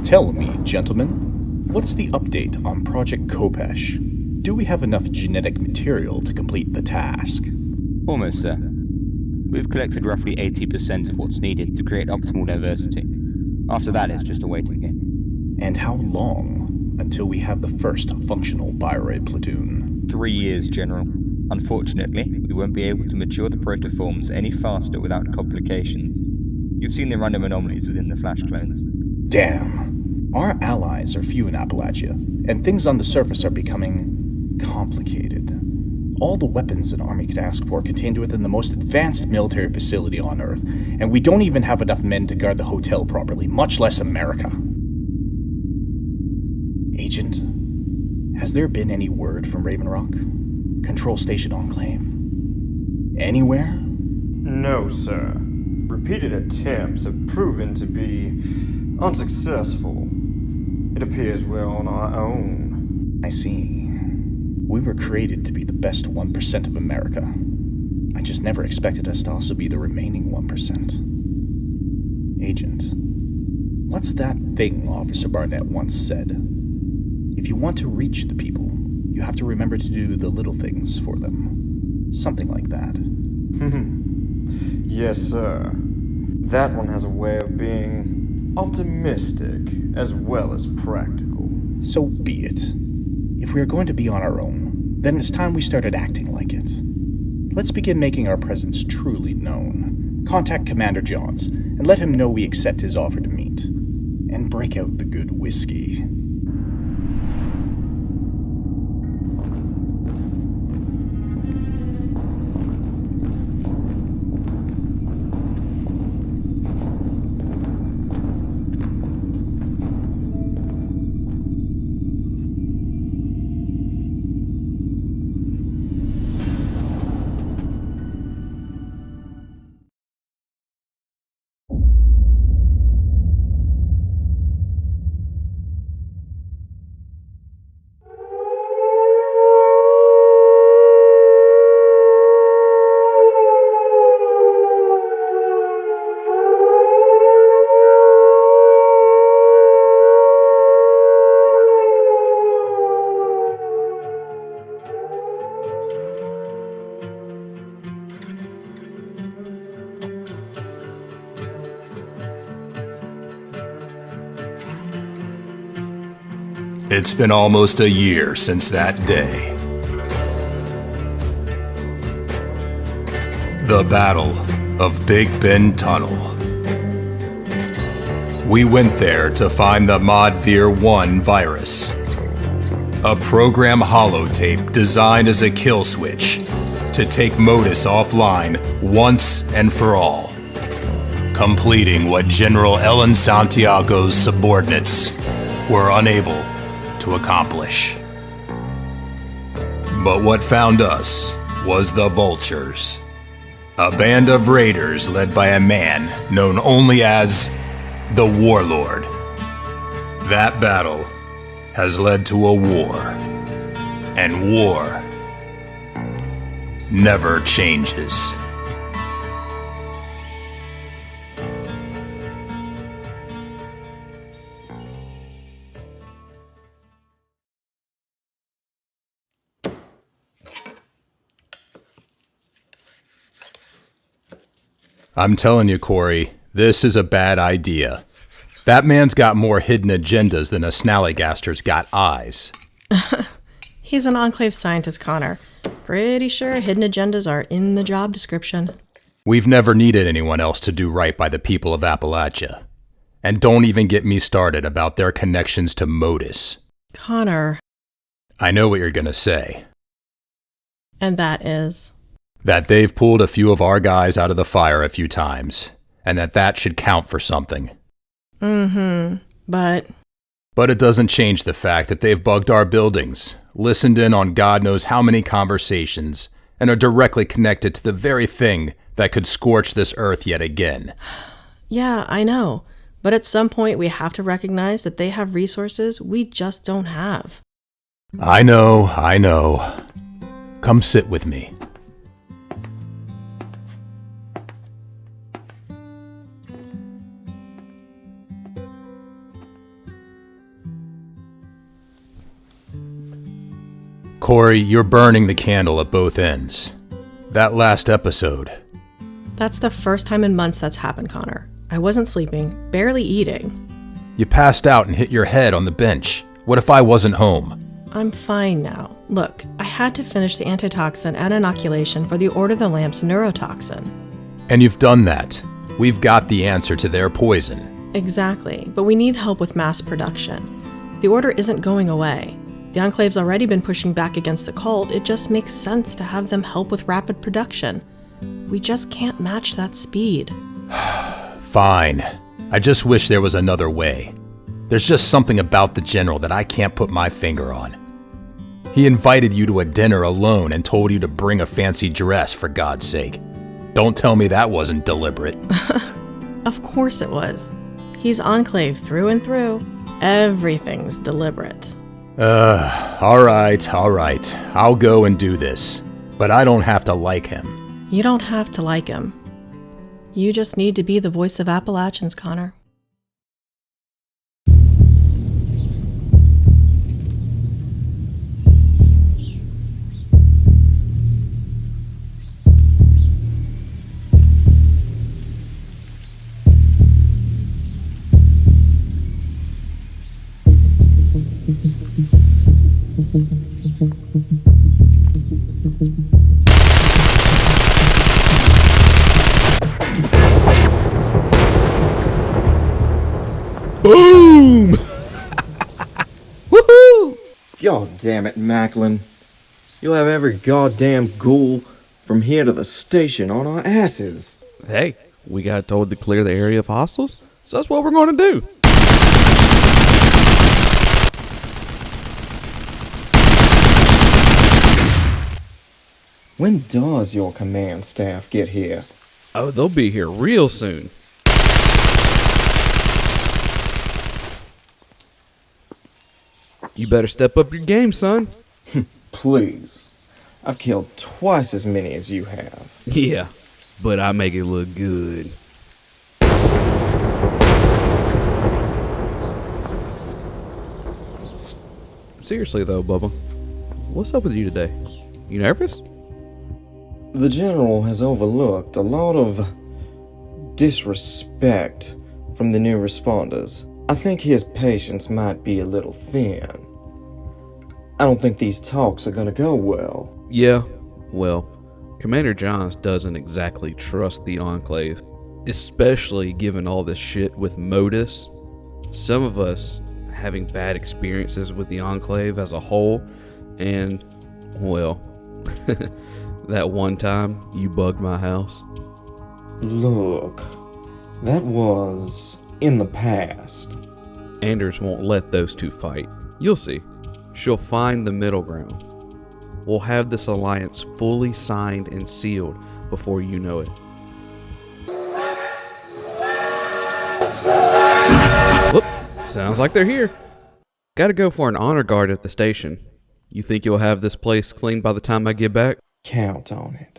Tell me, gentlemen, what's the update on Project Khopesh? Do we have enough genetic material to complete the task? Almost, sir. We've collected roughly 80% of what's needed to create optimal diversity. After that, it's just a waiting game. And how long until we have the first functional bioroid platoon? 3 years, General. Unfortunately, we won't be able to mature the protoforms any faster without complications. You've seen the random anomalies within the flash clones. Damn. Our allies are few in Appalachia, and things on the surface are becoming complicated. All the weapons an army could ask for contained within the most advanced military facility on Earth, and we don't even have enough men to guard the hotel properly, much less America. Agent, has there been any word from Raven Rock? Control Station Enclave? Anywhere? No, sir. Repeated attempts have proven to be unsuccessful. It appears we're on our own. I see. We were created to be the best 1% of America. I just never expected us to also be the remaining 1%. Agent, what's that thing Officer Barnett once said? If you want to reach the people, you have to remember to do the little things for them. Something like that. Yes, sir. That one has a way of being optimistic as well as practical. So be it. If we are going to be on our own, then it's time we started acting like it. Let's begin making our presence truly known. Contact Commander Johns, and let him know we accept his offer to meet. And break out the good whiskey. It's been almost a year since that day. The Battle of Big Bend Tunnel. We went there to find the MODVIR-1 virus, a program holotape designed as a kill switch to take Modus offline once and for all, completing what General Ellen Santiago's subordinates were unable to accomplish. But what found us was the Vultures, a band of raiders led by a man known only as the Warlord. That battle has led to a war, and war never changes. I'm telling you, Corey, this is a bad idea. That man's got more hidden agendas than a snallygaster's got eyes. He's an Enclave scientist, Connor. Pretty sure hidden agendas are in the job description. We've never needed anyone else to do right by the people of Appalachia. And don't even get me started about their connections to Modus. Connor. I know what you're gonna say. And that is? That they've pulled a few of our guys out of the fire a few times, and that should count for something. But it doesn't change the fact that they've bugged our buildings, listened in on God knows how many conversations, and are directly connected to the very thing that could scorch this earth yet again. Yeah, I know. But at some point we have to recognize that they have resources we just don't have. I know. Come sit with me. Corey, you're burning the candle at both ends. That last episode. That's the first time in months that's happened, Connor. I wasn't sleeping, barely eating. You passed out and hit your head on the bench. What if I wasn't home? I'm fine now. Look, I had to finish the antitoxin and inoculation for the Order of the Lamp's neurotoxin. And you've done that. We've got the answer to their poison. Exactly, but we need help with mass production. The Order isn't going away. The Enclave's already been pushing back against the cult. It just makes sense to have them help with rapid production. We just can't match that speed. Fine. I just wish there was another way. There's just something about the General that I can't put my finger on. He invited you to a dinner alone and told you to bring a fancy dress, for God's sake. Don't tell me that wasn't deliberate. Of course it was. He's Enclave through and through. Everything's deliberate. All right. I'll go and do this. But I don't have to like him. You don't have to like him. You just need to be the voice of Appalachians, Connor. Boom! Woohoo! God damn it, Macklin. You'll have every goddamn ghoul from here to the station on our asses. Hey, we got told to clear the area of hostiles, so that's what we're going to do. When does your command staff get here? Oh, they'll be here real soon. You better step up your game, son. Please. I've killed twice as many as you have. Yeah, but I make it look good. Seriously though, Bubba, what's up with you today? You nervous? The General has overlooked a lot of disrespect from the new responders. I think his patience might be a little thin. I don't think these talks are gonna go well. Yeah, well, Commander Johns doesn't exactly trust the Enclave, especially given all this shit with Modus. Some of us having bad experiences with the Enclave as a whole, and, well, that one time you bugged my house. Look, that was in the past. Anders won't let those two fight. You'll see. She'll find the middle ground. We'll have this alliance fully signed and sealed before you know it. Whoop, sounds like they're here. Gotta go for an honor guard at the station. You think you'll have this place clean by the time I get back? Count on it.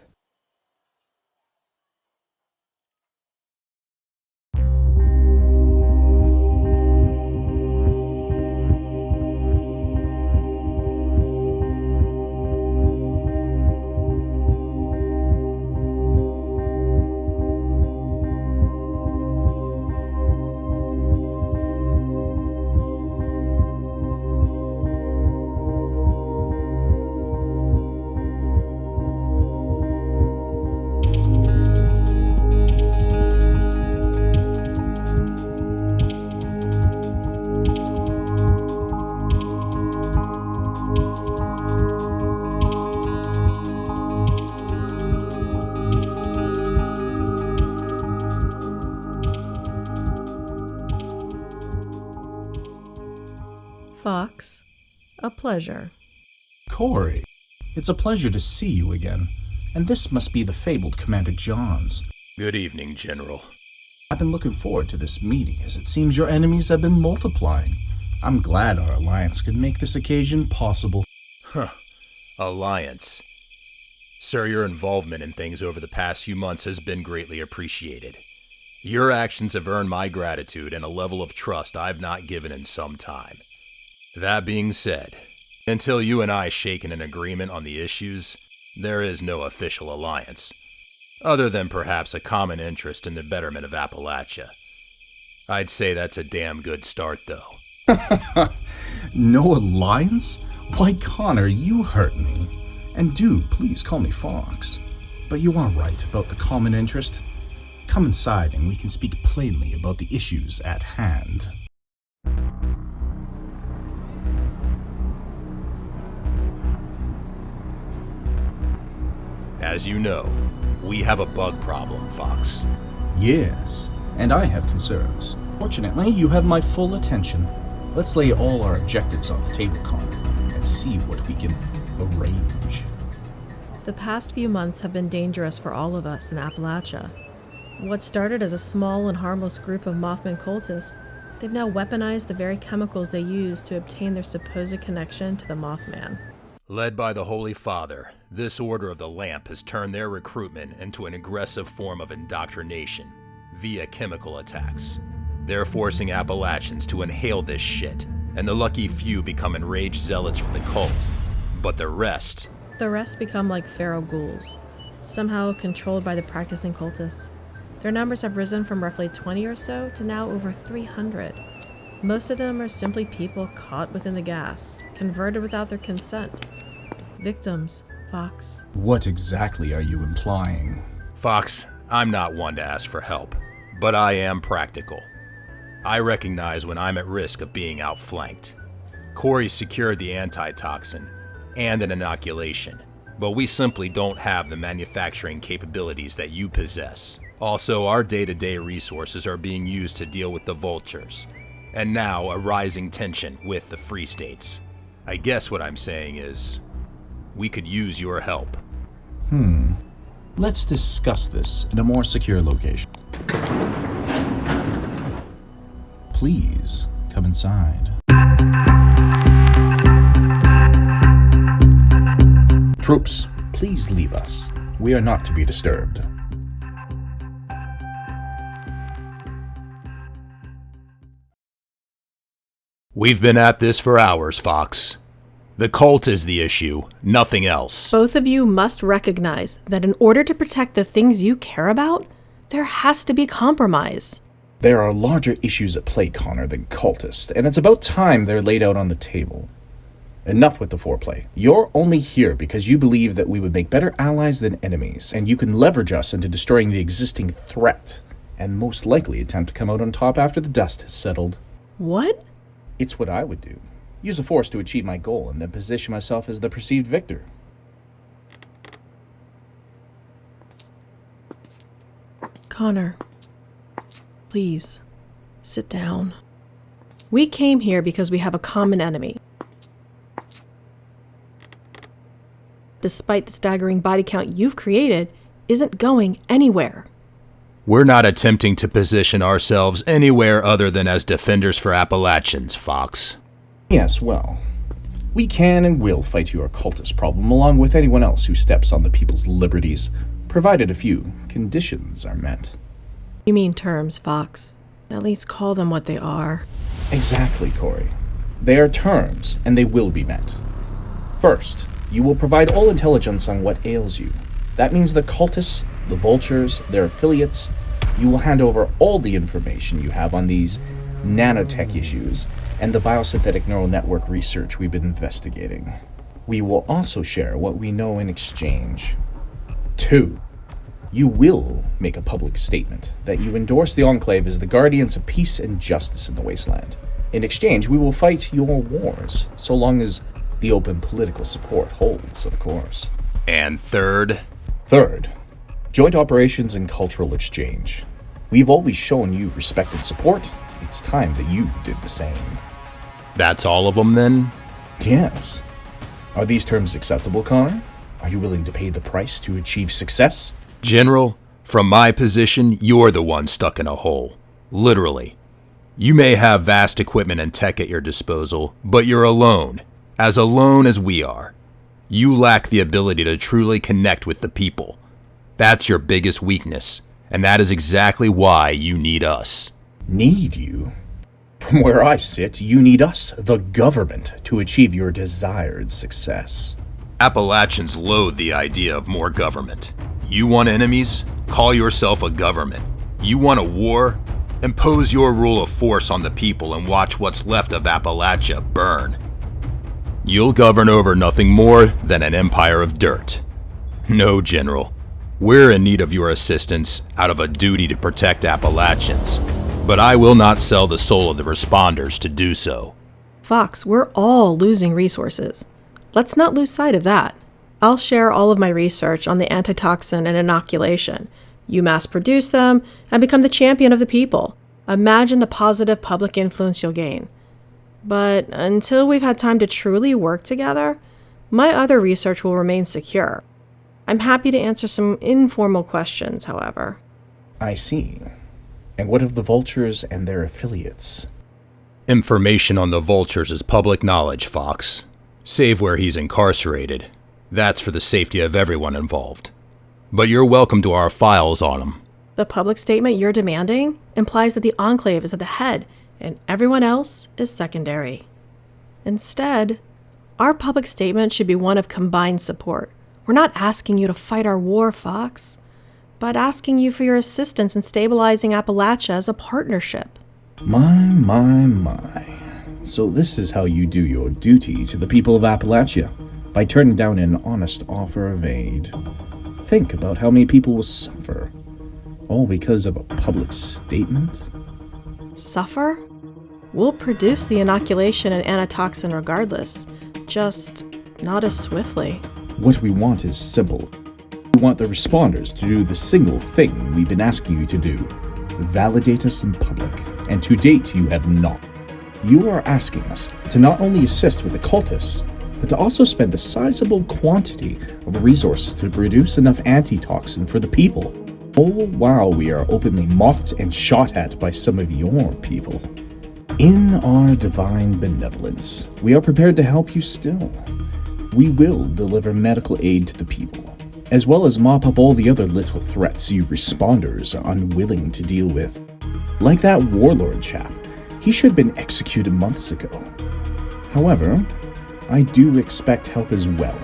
Fox, a pleasure. Corey, it's a pleasure to see you again. And this must be the fabled Commander Johns. Good evening, General. I've been looking forward to this meeting, as it seems your enemies have been multiplying. I'm glad our alliance could make this occasion possible. Alliance. Sir, your involvement in things over the past few months has been greatly appreciated. Your actions have earned my gratitude and a level of trust I've not given in some time. That being said, until you and I shake in an agreement on the issues, there is no official alliance, other than perhaps a common interest in the betterment of Appalachia. I'd say that's a damn good start, though. No alliance? Why, Connor, you hurt me. And do please call me Fox. But you are right about the common interest. Come inside and we can speak plainly about the issues at hand. As you know, we have a bug problem, Fox. Yes, and I have concerns. Fortunately, you have my full attention. Let's lay all our objectives on the table, Connor, and see what we can arrange. The past few months have been dangerous for all of us in Appalachia. What started as a small and harmless group of Mothman cultists, they've now weaponized the very chemicals they use to obtain their supposed connection to the Mothman. Led by the Holy Father, this Order of the Lamp has turned their recruitment into an aggressive form of indoctrination via chemical attacks. They're forcing Appalachians to inhale this shit, and the lucky few become enraged zealots for the cult. But the rest become like feral ghouls, somehow controlled by the practicing cultists. Their numbers have risen from roughly 20 or so to now over 300. Most of them are simply people caught within the gas, converted without their consent. Victims, Fox. What exactly are you implying? Fox, I'm not one to ask for help, but I am practical. I recognize when I'm at risk of being outflanked. Corey secured the antitoxin and an inoculation, but we simply don't have the manufacturing capabilities that you possess. Also, our day-to-day resources are being used to deal with the vultures, and now a rising tension with the Free States. I guess what I'm saying is, we could use your help. Let's discuss this in a more secure location. Please, come inside. Troops, please leave us. We are not to be disturbed. We've been at this for hours, Fox. The cult is the issue, nothing else. Both of you must recognize that in order to protect the things you care about, there has to be compromise. There are larger issues at play, Connor, than cultists, and it's about time they're laid out on the table. Enough with the foreplay. You're only here because you believe that we would make better allies than enemies, and you can leverage us into destroying the existing threat, and most likely attempt to come out on top after the dust has settled. What? It's what I would do. Use the Force to achieve my goal, and then position myself as the perceived victor. Connor, please, sit down. We came here because we have a common enemy. Despite the staggering body count you've created, isn't going anywhere. We're not attempting to position ourselves anywhere other than as defenders for Appalachians, Fox. Yes, well, we can and will fight your cultist problem along with anyone else who steps on the people's liberties, provided a few conditions are met. You mean terms, Fox. At least call them what they are. Exactly, Corey. They are terms, and they will be met. First, you will provide all intelligence on what ails you. That means the cultists, the vultures, their affiliates. You will hand over all the information you have on these nanotech issues and the biosynthetic neural network research we've been investigating. We will also share what we know in exchange. 2. You will make a public statement that you endorse the Enclave as the guardians of peace and justice in the wasteland. In exchange, we will fight your wars, so long as the open political support holds, of course. And third, joint operations and cultural exchange. We've always shown you respect and support. It's time that you did the same. That's all of them then? Yes. Are these terms acceptable, Connor? Are you willing to pay the price to achieve success? General, From my position, you're the one stuck in a hole. Literally. You may have vast equipment and tech at your disposal, but you're alone as we are. You lack the ability to truly connect with the people. That's your biggest weakness, and that is exactly why you need us. Need you? From where I sit, you need us, the government, to achieve your desired success. Appalachians loathe the idea of more government. You want enemies? Call yourself a government. You want a war? Impose your rule of force on the people and watch what's left of Appalachia burn. You'll govern over nothing more than an empire of dirt. No, General. We're in need of your assistance out of a duty to protect Appalachians, but I will not sell the soul of the responders to do so. Fox, we're all losing resources. Let's not lose sight of that. I'll share all of my research on the antitoxin and inoculation. You mass produce them and become the champion of the people. Imagine the positive public influence you'll gain. But until we've had time to truly work together, my other research will remain secure. I'm happy to answer some informal questions, however. I see. And what of the Vultures and their affiliates? Information on the Vultures is public knowledge, Fox. Save where he's incarcerated. That's for the safety of everyone involved. But you're welcome to our files on him. The public statement you're demanding implies that the Enclave is at the head and everyone else is secondary. Instead, our public statement should be one of combined support. We're not asking you to fight our war, Fox, but asking you for your assistance in stabilizing Appalachia as a partnership. My. So this is how you do your duty to the people of Appalachia, by turning down an honest offer of aid. Think about how many people will suffer, all because of a public statement. Suffer? We'll produce the inoculation and antitoxin regardless, just not as swiftly. What we want is simple. We want the responders to do the single thing we've been asking you to do. Validate us in public, and to date you have not. You are asking us to not only assist with the cultists, but to also spend a sizable quantity of resources to produce enough antitoxin for the people, all while we are openly mocked and shot at by some of your people. In our divine benevolence, we are prepared to help you still. We will deliver medical aid to the people, as well as mop up all the other little threats you responders are unwilling to deal with. Like that Warlord chap, he should have been executed months ago. However, I do expect help as well,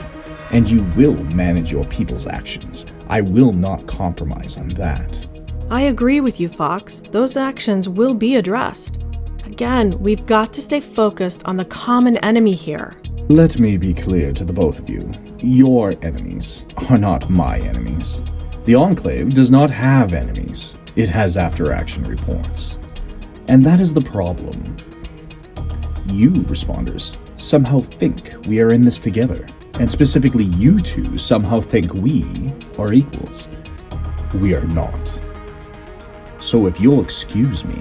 and you will manage your people's actions. I will not compromise on that. I agree with you, Fox. Those actions will be addressed. Again, we've got to stay focused on the common enemy here. Let me be clear to the both of you. Your enemies are not my enemies. The Enclave does not have enemies. It has after-action reports. And that is the problem. You, responders, somehow think we are in this together. And specifically you two somehow think we are equals. We are not. So if you'll excuse me,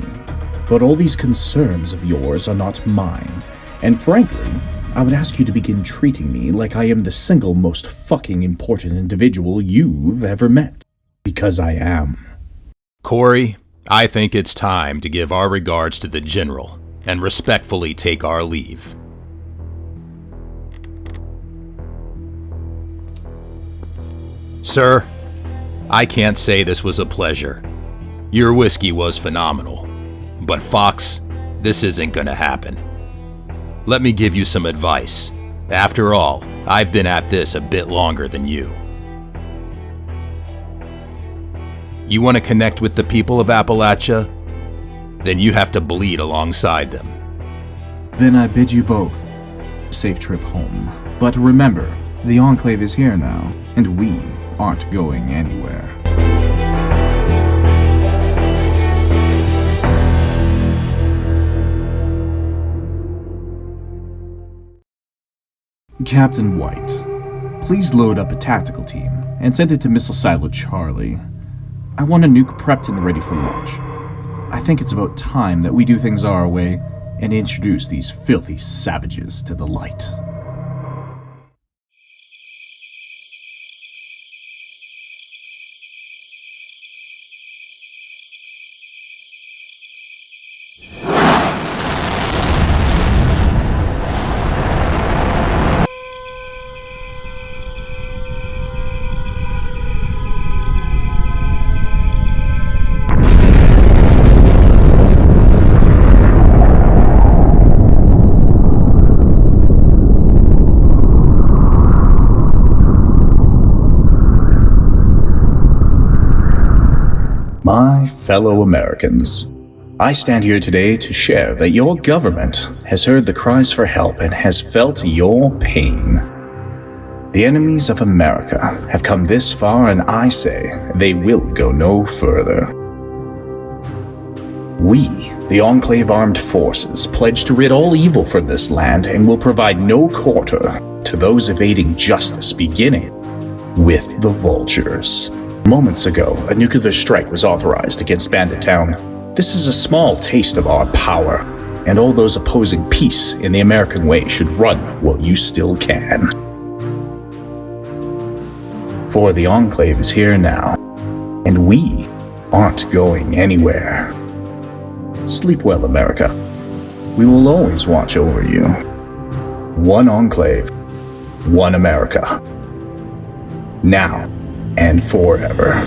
but all these concerns of yours are not mine. And frankly, I would ask you to begin treating me like I am the single most fucking important individual you've ever met. Because I am. Corey, I think it's time to give our regards to the General and respectfully take our leave. Sir, I can't say this was a pleasure. Your whiskey was phenomenal. But Fox, this isn't gonna happen. Let me give you some advice. After all, I've been at this a bit longer than you. You want to connect with the people of Appalachia? Then you have to bleed alongside them. Then I bid you both a safe trip home. But remember, the Enclave is here now, and we aren't going anywhere. Captain White, please load up a tactical team and send it to Missile Silo Charlie. I want a nuke prepped and ready for launch. I think it's about time that we do things our way and introduce these filthy savages to the light. My fellow Americans, I stand here today to share that your government has heard the cries for help and has felt your pain. The enemies of America have come this far, and I say they will go no further. We, the Enclave Armed Forces, pledge to rid all evil from this land and will provide no quarter to those evading justice, beginning with the vultures. Moments ago, a nuclear strike was authorized against Bandit Town. This is a small taste of our power, and all those opposing peace in the American way should run while you still can. For the Enclave is here now, and we aren't going anywhere. Sleep well, America. We will always watch over you. One Enclave, one America. Now and forever.